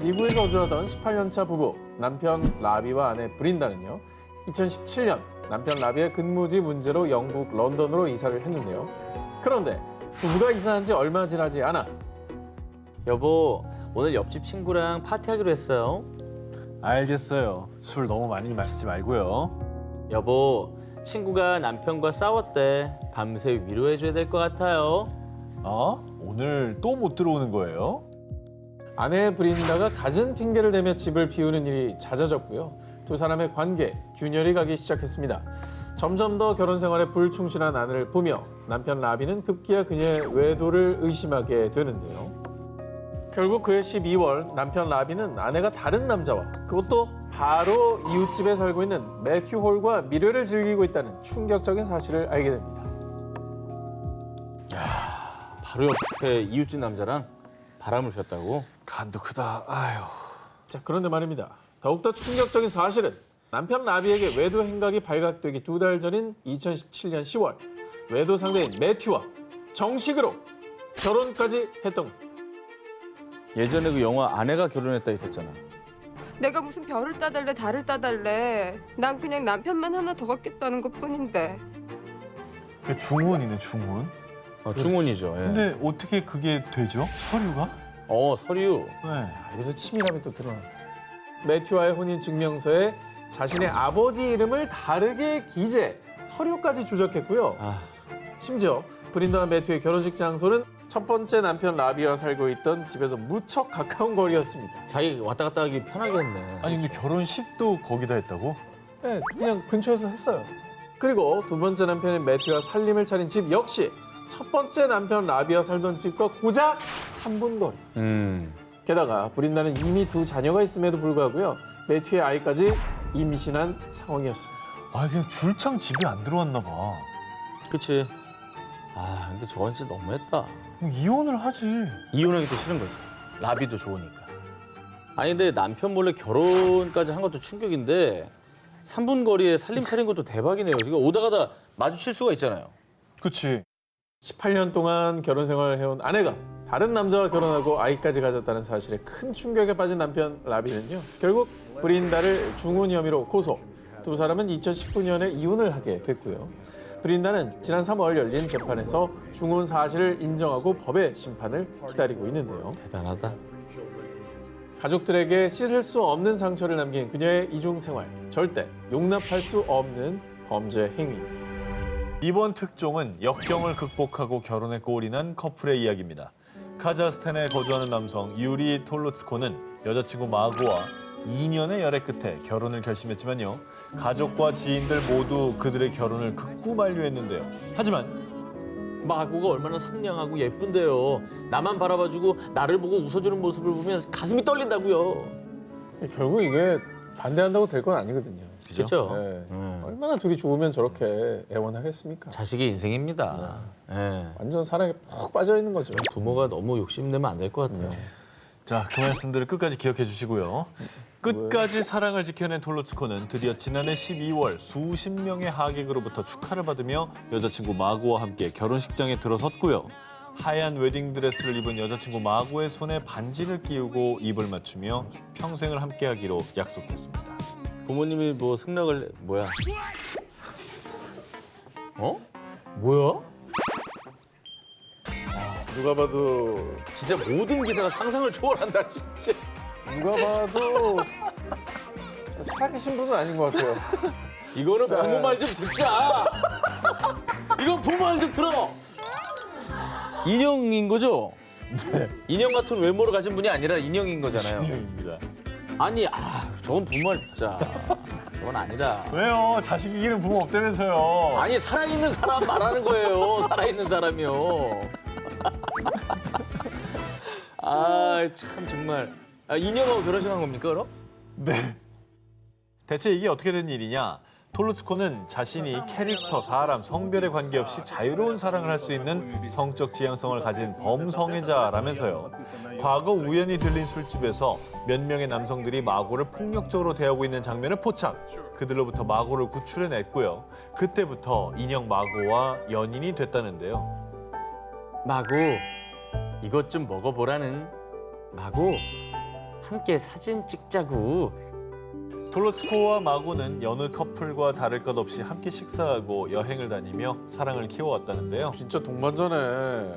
미국에 거주하던 18년차 부부 남편 라비와 아내 브린다는요. 2017년 남편 라비의 근무지 문제로 영국 런던으로 이사를 했는데요. 그런데 부부가 이사한 지 얼마 지나지 않아 여보, 오늘 옆집 친구랑 파티하기로 했어요. 알겠어요. 술 너무 많이 마시지 말고요. 여보, 친구가 남편과 싸웠대. 밤새 위로해줘야 될 것 같아요. 오늘 또 못 들어오는 거예요? 아내 브린다가 갖은 핑계를 대며 집을 비우는 일이 잦아졌고요. 두 사람의 관계, 균열이 가기 시작했습니다. 점점 더 결혼 생활에 불충실한 아내를 보며 남편 라비는 급기야 그녀의 외도를 의심하게 되는데요. 결국 그해 12월 남편 라비는 아내가 다른 남자와 그것도 바로 이웃집에 살고 있는 매튜 홀과 미래를 즐기고 있다는 충격적인 사실을 알게 됩니다. 바로 옆에 이웃집 남자랑 바람을 폈다고? 간도 크다. 아휴. 자, 그런데 말입니다. 더욱더 충격적인 사실은 남편 라비에게 외도 행각이 발각되기 2달 전인 2017년 10월 외도 상대인 매튜와 정식으로 결혼까지 했던 겁니다. 예전에 그 영화 아내가 결혼했다 있었잖아. 내가 무슨 별을 따달래 달을 따달래. 난 그냥 남편만 하나 더 갖겠다는 것뿐인데. 그 중혼이네, 중혼. 중혼이죠. 예. 근데 어떻게 그게 되죠? 서류가? 서류. 네. 여기서 치밀함이 또 드러납니다. 매튜와의 혼인증명서에 자신의 아버지 이름을 다르게 기재, 서류까지 조작했고요. 심지어 브린다와 매튜의 결혼식 장소는 첫 번째 남편 라비와 살고 있던 집에서 무척 가까운 거리였습니다. 자기 왔다 갔다 하기 편하게 했네. 아니 근데 결혼식도 거기다 했다고? 네, 그냥 근처에서 했어요. 그리고 두 번째 남편인 매튜와 살림을 차린 집 역시 첫 번째 남편 라비와 살던 집과 고작 3분 거리. 게다가 브린다는 이미 두 자녀가 있음에도 불구하고요. 매튜의 아이까지 임신한 상황이었습니다. 아 그냥 줄창 집에 안 들어왔나 봐. 그치. 근데 저건 진짜 너무했다. 그럼 이혼을 하지. 이혼하기도 싫은 거지. 라비도 좋으니까. 아니 근데 남편 몰래 결혼까지 한 것도 충격인데 3분 거리에 살림 차린 것도 대박이네요. 지금 오다 가다 마주칠 수가 있잖아요. 그치. 18년 동안 결혼 생활을 해온 아내가 다른 남자와 결혼하고 아이까지 가졌다는 사실에 큰 충격에 빠진 남편 라비는요. 결국 브린다를 중혼 혐의로 고소. 두 사람은 2019년에 이혼을 하게 됐고요. 브린다는 지난 3월 열린 재판에서 중혼 사실을 인정하고 법의 심판을 기다리고 있는데요. 대단하다. 가족들에게 씻을 수 없는 상처를 남긴 그녀의 이중 생활. 절대 용납할 수 없는 범죄 행위입니다. 이번 특종은 역경을 극복하고 결혼에 꼴이 난 커플의 이야기입니다. 카자흐스탄에 거주하는 남성 유리 톨루츠코는 여자친구 마고와 2년의 열애 끝에 결혼을 결심했지만요. 가족과 지인들 모두 그들의 결혼을 극구 만류했는데요. 하지만 마고가 얼마나 상냥하고 예쁜데요. 나만 바라봐주고 나를 보고 웃어주는 모습을 보면 가슴이 떨린다고요. 결국 이게 반대한다고 될 건 아니거든요. 그렇죠? 네. 얼마나 둘이 좋으면 저렇게 애원하겠습니까? 자식이 인생입니다. 예. 완전 사랑에 푹 빠져 있는 거죠. 부모가 너무 욕심내면 안 될 것 같아요. 자, 그 말씀들을 끝까지 기억해 주시고요. 끝까지 사랑을 지켜낸 톨루츠코는 드디어 지난해 12월 수십 명의 하객으로부터 축하를 받으며 여자친구 마고와 함께 결혼식장에 들어섰고요. 하얀 웨딩드레스를 입은 여자친구 마고의 손에 반지를 끼우고 입을 맞추며 평생을 함께하기로 약속했습니다. 부모님이 뭐 승낙을 뭐야? 뭐야? 누가 봐도 진짜 모든 기사가 상상을 초월한다 진짜. 누가 봐도 착하게 신분은 아닌 것 같아요. 이거는 부모 말 좀 듣자. 이건 부모 말 좀 들어. 인형인 거죠? 네. 인형 같은 외모를 가진 분이 아니라 인형인 거잖아요. 신영입니다. 아니, 저건 부모 말 듣자. 저건 아니다. 왜요? 자식 이기는 부모 없다면서요. 아니, 살아있는 사람 말하는 거예요. 살아있는 사람이요. 참 정말. 인형하고 결혼식한 겁니까, 그럼? 네. 대체 이게 어떻게 된 일이냐? 톨루츠코는 자신이 캐릭터, 사람, 성별에 관계없이 자유로운 사랑을 할 수 있는 성적 지향성을 가진 범성애자라면서요. 과거 우연히 들린 술집에서 몇 명의 남성들이 마고를 폭력적으로 대하고 있는 장면을 포착. 그들로부터 마고를 구출해냈고요. 그때부터 인형 마고와 연인이 됐다는데요. 마고, 이것 좀 먹어보라는. 마고, 함께 사진 찍자고. 톨로츠코와 마고는 여느 커플과 다를 것 없이 함께 식사하고 여행을 다니며 사랑을 키워왔다는데요. 진짜 동반자네.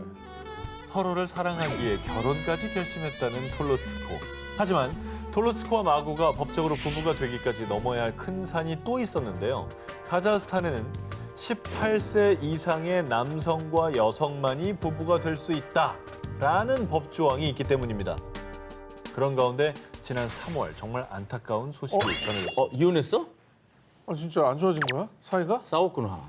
서로를 사랑하기에 결혼까지 결심했다는 톨로츠코. 하지만 톨로츠코와 마고가 법적으로 부부가 되기까지 넘어야 할 큰 산이 또 있었는데요. 카자흐스탄에는 18세 이상의 남성과 여성만이 부부가 될 수 있다라는 법 조항이 있기 때문입니다. 그런 가운데 지난 3월 정말 안타까운 소식이 전해졌습니다. 이혼했어? 아 진짜 안 좋아진 거야? 사이가? 싸웠구나.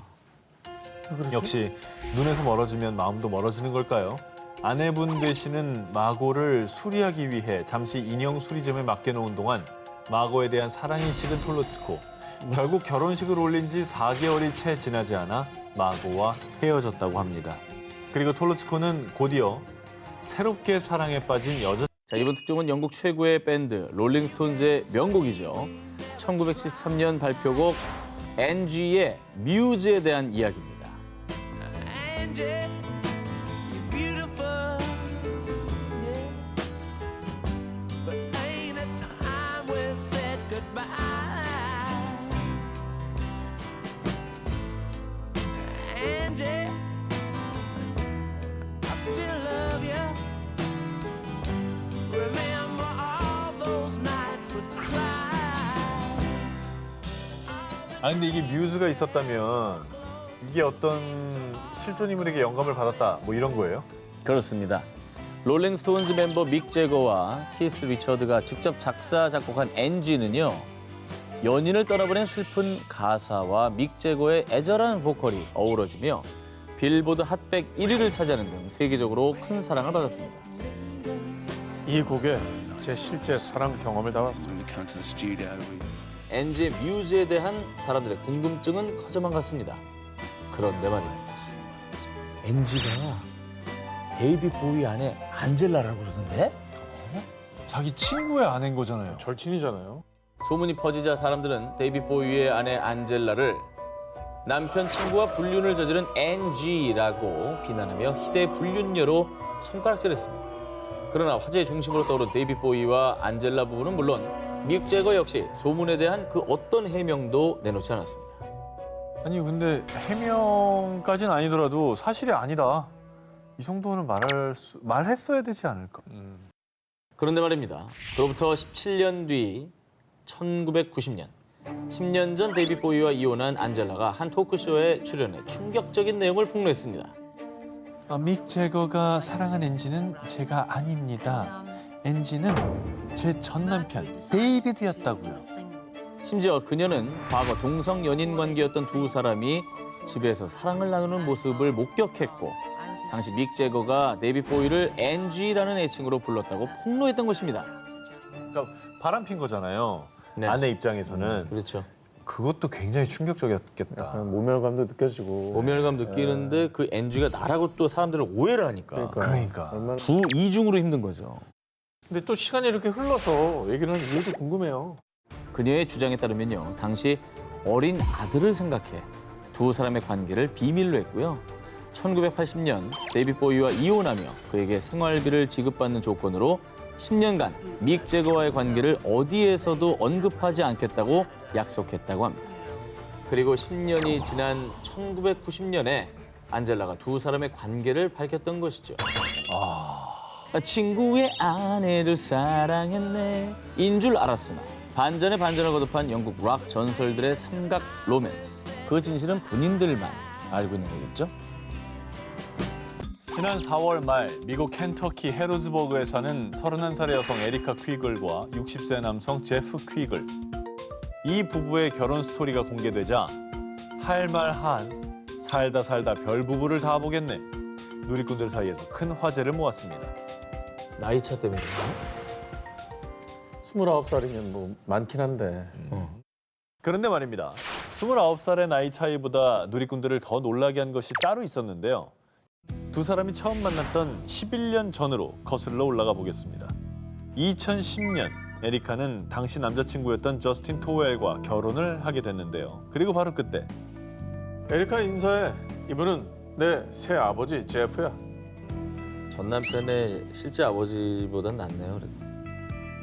왜 그러지? 역시 눈에서 멀어지면 마음도 멀어지는 걸까요? 아내분 되시는 마고를 수리하기 위해 잠시 인형 수리점에 맡겨놓은 동안 마고에 대한 사랑이 식은 톨로츠코. 결국 결혼식을 올린 지 4개월이 채 지나지 않아 마고와 헤어졌다고 합니다. 그리고 톨로츠코는 곧이어 새롭게 사랑에 빠진 여자 자, 이번 특종은 영국 최고의 밴드 롤링스톤즈의 명곡이죠. 1973년 발표곡 NG의 뮤즈에 대한 이야기입니다. Angie, you're beautiful, yeah. But ain't a time we said goodbye. Angie, I still love you. Remember all those nights we cried. 아니 근데 이게 뮤즈가 있었다면 이게 어떤 실존 인물에게 영감을 받았다 뭐 이런 거예요? 그렇습니다. 롤링스톤즈 멤버 믹 제거와 키스 리처드가 직접 작사, 작곡한 NG는요. 연인을 떠나보낸 슬픈 가사와 믹 제거의 애절한 보컬이 어우러지며 빌보드 핫백 1위를 차지하는 등 세계적으로 큰 사랑을 받았습니다. 이 곡에 제 실제 사랑 경험을 담았습니다. NG의 뮤즈에 대한 사람들의 궁금증은 커져만 갔습니다. 그런데 말입니다. NG가 데이비 보이 아내 안젤라라고 그러던데? 자기 친구의 아내인 거잖아요. 절친이잖아요. 소문이 퍼지자 사람들은 데이비 보이의 아내 안젤라를 남편 친구와 불륜을 저지른 NG라고 비난하며 희대 불륜녀로 손가락질했습니다. 그러나 화제의 중심으로 떠오른 데이비 보이와 안젤라 부부는 물론 믹 제거 역시 소문에 대한 그 어떤 해명도 내놓지 않았습니다. 아니 근데 해명까지는 아니더라도 사실이 아니다. 이 정도는 말했어야 되지 않을까? 그런데 말입니다. 그로부터 17년 뒤 1990년 10년 전 데이비 보이와 이혼한 안젤라가 한 토크쇼에 출연해 충격적인 내용을 폭로했습니다. 믹 제거가 사랑한 엔지는 제가 아닙니다. 엔지는 제 전 남편 데이비드였다고요. 심지어 그녀는 과거 동성 연인 관계였던 두 사람이 집에서 사랑을 나누는 모습을 목격했고 당시 믹 제거가 데이비 보이를 NG라는 애칭으로 불렀다고 폭로했던 것입니다. 그러니까 바람핀 거잖아요. 네. 아내 입장에서는 그렇죠. 그것도 굉장히 충격적이었겠다. 약간 모멸감도 느껴지고. 모멸감 느끼는데 그 NG가 나라고 또 사람들을 오해를 하니까 그러니까. 얼마나... 두 이중으로 힘든 거죠. 근데 또 시간이 이렇게 흘러서 얘기를 하는 이유도 궁금해요. 그녀의 주장에 따르면요. 당시 어린 아들을 생각해 두 사람의 관계를 비밀로 했고요. 1980년 데이비 보이와 이혼하며 그에게 생활비를 지급받는 조건으로 10년간 믹 제거와의 관계를 어디에서도 언급하지 않겠다고 약속했다고 합니다. 그리고 10년이 지난 1990년에 안젤라가 두 사람의 관계를 밝혔던 것이죠. 친구의 아내를 사랑했네 인 줄 알았으나 반전에 반전을 거듭한 영국 락 전설들의 삼각 로맨스. 그 진실은 본인들만 알고 있는 거겠죠? 지난 4월 말 미국 켄터키 해로즈버그에 사는 31살의 여성 에리카 퀴글과 60세 남성 제프 퀴글. 이 부부의 결혼 스토리가 공개되자 할말한 살다 살다 별 부부를 다 보겠네. 누리꾼들 사이에서 큰 화제를 모았습니다. 나이 차 때문에 29살이면 뭐 많긴 한데. 그런데 말입니다. 29살의 나이 차이보다 누리꾼들을 더 놀라게 한 것이 따로 있었는데요. 두 사람이 처음 만났던 11년 전으로 거슬러 올라가 보겠습니다. 2010년 에리카는 당시 남자친구였던 저스틴 토웰과 결혼을 하게 됐는데요. 그리고 바로 그때 에리카 인사해. 이분은 내 새 아버지 제프야. 전 남편의 실제 아버지보단 낫네요. 그래도.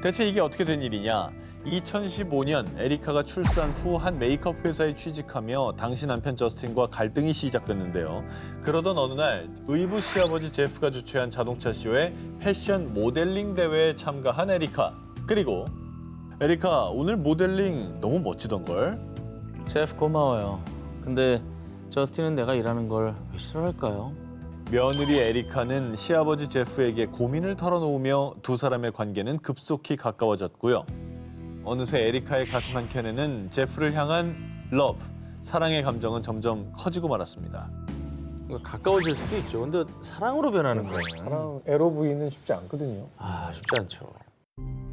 대체 이게 어떻게 된 일이냐? 2015년 에리카가 출산 후 한 메이크업 회사에 취직하며 당시 남편 저스틴과 갈등이 시작됐는데요. 그러던 어느 날 의붓 시아버지 제프가 주최한 자동차 쇼에 패션 모델링 대회에 참가한 에리카. 그리고 에리카 오늘 모델링 너무 멋지던걸? 제프 고마워요. 근데 저스틴은 내가 일하는 걸 왜 싫어할까요? 며느리 에리카는 시아버지 제프에게 고민을 털어놓으며 두 사람의 관계는 급속히 가까워졌고요. 어느새 에리카의 가슴 한켠에는 제프를 향한 러브, 사랑의 감정은 점점 커지고 말았습니다. 가까워질 수도 있죠. 근데 사랑으로 변하는 거예요. 사랑 에로 부인은 쉽지 않거든요. 아, 쉽지 않죠.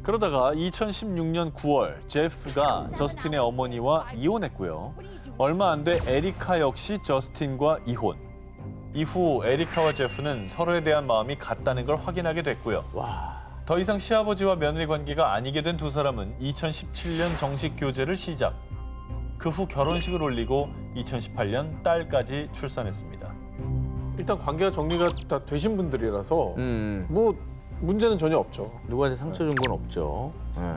그러다가 2016년 9월 제프가 저스틴의 어머니와 이혼했고요. 얼마 안 돼 에리카 역시 저스틴과 이혼. 이후 에리카와 제프는 서로에 대한 마음이 같다는 걸 확인하게 됐고요. 더 이상 시아버지와 며느리 관계가 아니게 된 두 사람은 2017년 정식 교제를 시작. 그 후 결혼식을 올리고 2018년 딸까지 출산했습니다. 일단 관계가 정리가 다 되신 분들이라서 뭐 문제는 전혀 없죠. 누구한테 상처 준 건 없죠. 네.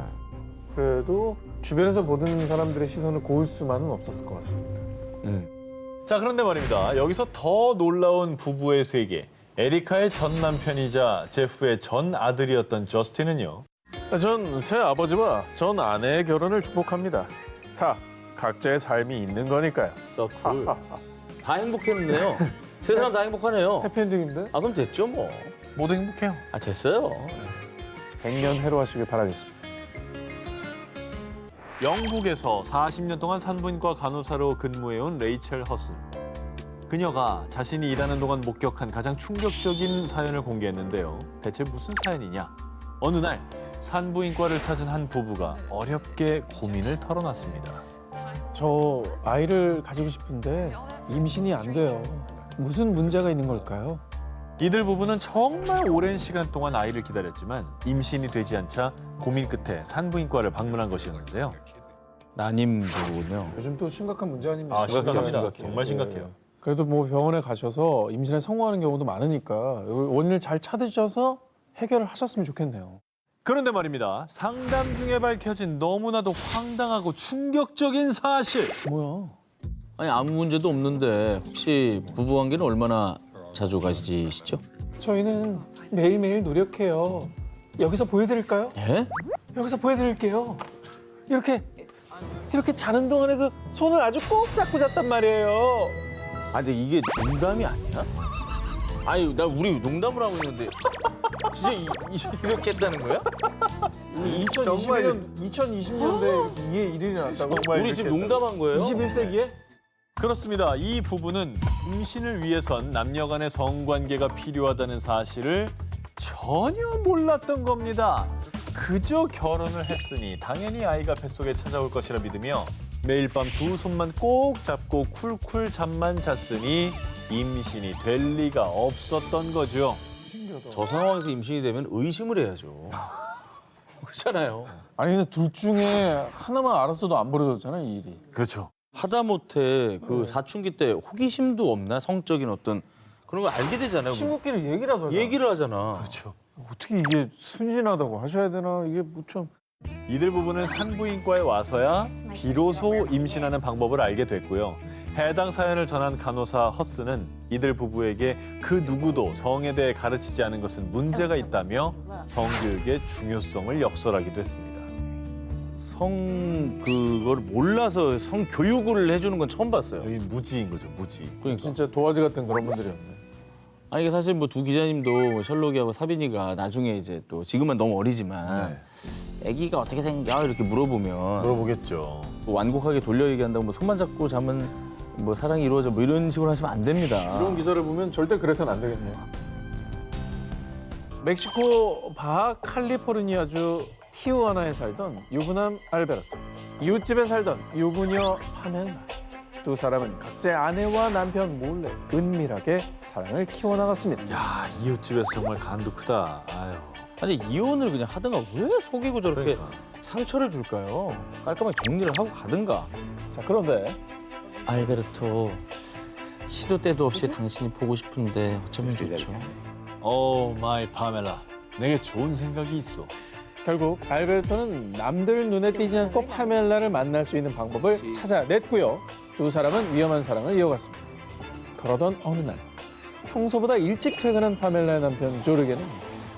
그래도 주변에서 보는 사람들의 시선을 고을 수만은 없었을 것 같습니다. 자, 그런데 말입니다. 여기서 더 놀라운 부부의 세계. 에리카의 전 남편이자 제프의 전 아들이었던 저스틴은요. 전 새 아버지와 전 아내의 결혼을 축복합니다. 다 각자의 삶이 있는 거니까요. So cool. 다 행복했는데요. 세 사람 다 행복하네요. 해피엔딩인데? 아, 그럼 됐죠, 뭐. 모두 행복해요. 아, 됐어요. 100년 해로하시길 바라겠습니다. 영국에서 40년 동안 산부인과 간호사로 근무해온 레이첼 허슨. 그녀가 자신이 일하는 동안 목격한 가장 충격적인 사연을 공개했는데요. 대체 무슨 사연이냐? 어느 날 산부인과를 찾은 한 부부가 어렵게 고민을 털어놨습니다. 저 아이를 가지고 싶은데 임신이 안 돼요. 무슨 문제가 있는 걸까요? 이들 부부는 정말 오랜 시간 동안 아이를 기다렸지만 임신이 되지 않자 고민 끝에 산부인과를 방문한 것이었는데요. 난임 부부군요. 요즘 또 심각한 문제 아닙니까? 아, 심각합니다. 심각해요. 정말 심각해요. 그래도 뭐 병원에 가셔서 임신에 성공하는 경우도 많으니까 원인을 잘 찾으셔서 해결을 하셨으면 좋겠네요. 그런데 말입니다. 상담 중에 밝혀진 너무나도 황당하고 충격적인 사실. 뭐야? 아니, 아무 문제도 없는데 혹시 부부 관계는 얼마나 자주 가지시죠? 저희는 매일매일 노력해요. 여기서 보여드릴까요? 예? 여기서 보여드릴게요. 이렇게 자는 동안에도 손을 아주 꼭 잡고 잤단 말이에요. 아, 근데 이게 농담이 아니야? 아니, 나 우리 농담을 하고 있는데 진짜 이렇게 했다는 거야? 2020년대 이게 일이 났다고? 우리 지금 농담한 거예요? 21세기에? 그렇습니다. 이 부부는 임신을 위해선 남녀 간의 성관계가 필요하다는 사실을 전혀 몰랐던 겁니다. 그저 결혼을 했으니 당연히 아이가 뱃속에 찾아올 것이라 믿으며 매일 밤 두 손만 꼭 잡고 쿨쿨 잠만 잤으니 임신이 될 리가 없었던 거죠. 저 상황에서 임신이 되면 의심을 해야죠. 그렇잖아요. 아니 근데 둘 중에 하나만 알았어도 안 벌어졌잖아요, 이 일이. 그렇죠. 하다못해 그 사춘기 때 호기심도 없나? 성적인 어떤 그런 걸 알게 되잖아요. 친구끼리 얘기라도 하자. 얘기를 하잖아. 그렇죠. 어떻게 이게 순진하다고 하셔야 되나? 이게 뭐 좀. 이들 부부는 산부인과에 와서야 비로소 임신하는 방법을 알게 됐고요. 해당 사연을 전한 간호사 허스는 이들 부부에게 그 누구도 성에 대해 가르치지 않은 것은 문제가 있다며 성교육의 중요성을 역설하기도 했습니다. 그걸 몰라서 성 교육을 해주는 건 처음 봤어요. 여기 무지인 거죠, 무지. 그러니까. 진짜 도화지 같은 그런 분들이었네. 아니 이게 사실 뭐 두 기자님도 셜록이하고 사빈이가 나중에 이제 또 지금은 너무 어리지만 아기가 어떻게 생겨 이렇게 물어보면 물어보겠죠. 뭐 완곡하게 돌려 얘기한다고 뭐 손만 잡고 자면 뭐 사랑이 이루어져 뭐 이런 식으로 하시면 안 됩니다. 이런 기사를 보면 절대 그래서는 안 되겠네요. 멕시코 바하 칼리포르니아주 티우아나에 살던 유부남 알베르토, 이웃집에 살던 유부녀 파멜라. 두 사람은 각자의 아내와 남편 몰래 은밀하게 사랑을 키워나갔습니다. 야, 이웃집에서 정말 간도 크다. 아유. 아니 이혼을 그냥 하든가 왜 속이고 저렇게 그러니까. 상처를 줄까요? 깔끔하게 정리를 하고 가든가. 자, 그런데 알베르토, 시도 때도 없이 당신이 보고 싶은데 어쩌면 좋죠. 오 마이 파멜라. 내게 좋은 생각이 있어. 결국 알베르토는 남들 눈에 띄지 않고 파멜라를 만날 수 있는 방법을 찾아냈고요. 두 사람은 위험한 사랑을 이어갔습니다. 그러던 어느 날 평소보다 일찍 퇴근한 파멜라의 남편 조르게는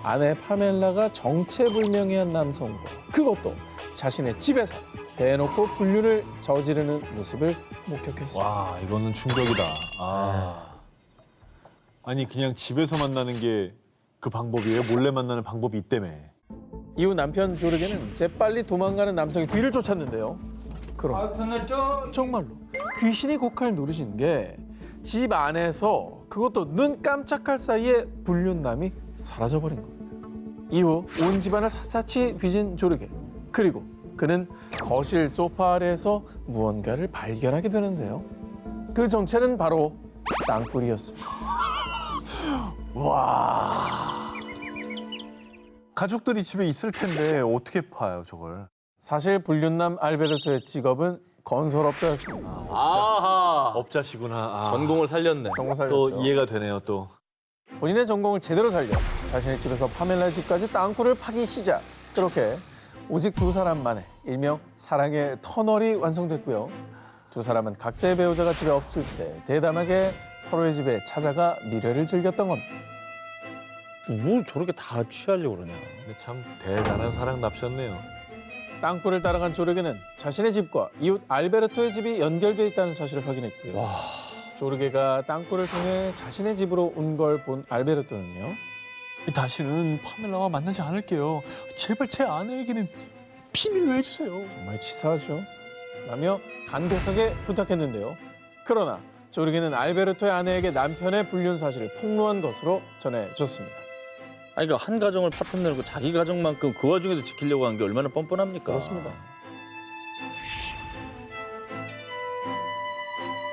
아내 파멜라가 정체불명의한 남성으로, 그것도 자신의 집에서 대놓고 불륜을 저지르는 모습을 목격했습니다. 와, 이거는 충격이다. 아니 그냥 집에서 만나는 게 그 방법이에요? 몰래 만나는 방법이 있다며. 이후 남편 조르게는 재빨리 도망가는 남성의 뒤를 쫓았는데요. 그럼 정말로 귀신이 고칼 누르신 게 집 안에서, 그것도 눈 깜짝할 사이에 불륜남이 사라져버린 겁니다. 이후 온 집안을 샅샅이 뒤진 조르게. 그리고 그는 거실 소파 아래에서 무언가를 발견하게 되는데요. 그 정체는 바로 땅굴이었습니다. 와. 가족들이 집에 있을 텐데 어떻게 파요, 저걸? 사실 불륜남 알베르토의 직업은 건설업자였습니다. 아하. 업자시구나. 아. 전공을 살렸네. 전공 살렸죠. 또 이해가 되네요, 또. 본인의 전공을 제대로 살려 자신의 집에서 파멜라 집까지 땅굴을 파기 시작. 그렇게 오직 두 사람 만에 일명 사랑의 터널이 완성됐고요. 두 사람은 각자의 배우자가 집에 없을 때 대담하게 서로의 집에 찾아가 미래를 즐겼던 겁니다. 뭐 저렇게 다 취하려고 그러냐. 근데 참 대단한 사랑 납셨네요. 땅굴을 따라간 조르게는 자신의 집과 이웃 알베르토의 집이 연결돼 있다는 사실을 확인했고요. 조르게가 땅굴을 통해 자신의 집으로 온 걸 본 알베르토는요. 다시는 파멜라와 만나지 않을게요. 제발 제 아내에게는 비밀로 해주세요. 정말 치사하죠. 라며 간곡하게 부탁했는데요. 그러나 조르게는 알베르토의 아내에게 남편의 불륜 사실을 폭로한 것으로 전해졌습니다. 아니 그러니까 한 가정을 파탄 내고 자기 가정만큼 그 와중에도 지키려고 한 게 얼마나 뻔뻔합니까? 그렇습니다.